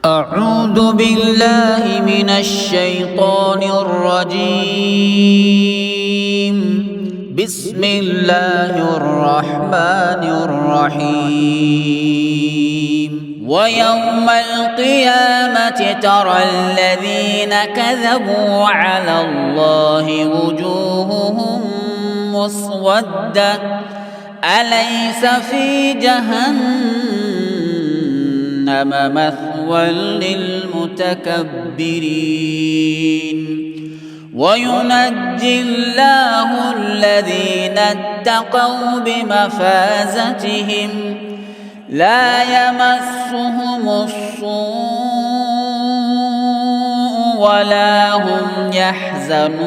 أعوذ بالله من الشيطان الرجيم. بسم الله الرحمن الرحيم. ويوم القيامة ترى الذين كذبوا على الله وجوههم مسودة أليس في جهنم مثوى للمتكبرين وينجي الله الذين اتقوا بمفازتهم لا يمسهم السوء ولا هم يحزنون.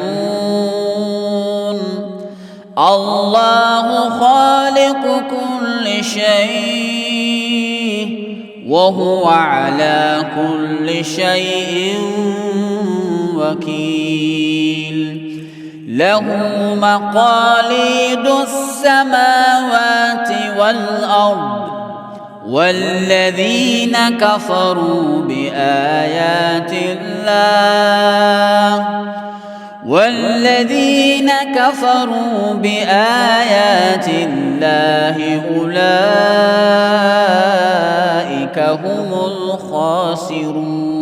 الله خالق كل شيء وهو على كل شيء وكيل. له مقاليد السماوات والأرض والذين كفروا بآيات الله أولئك هم الخاسرون.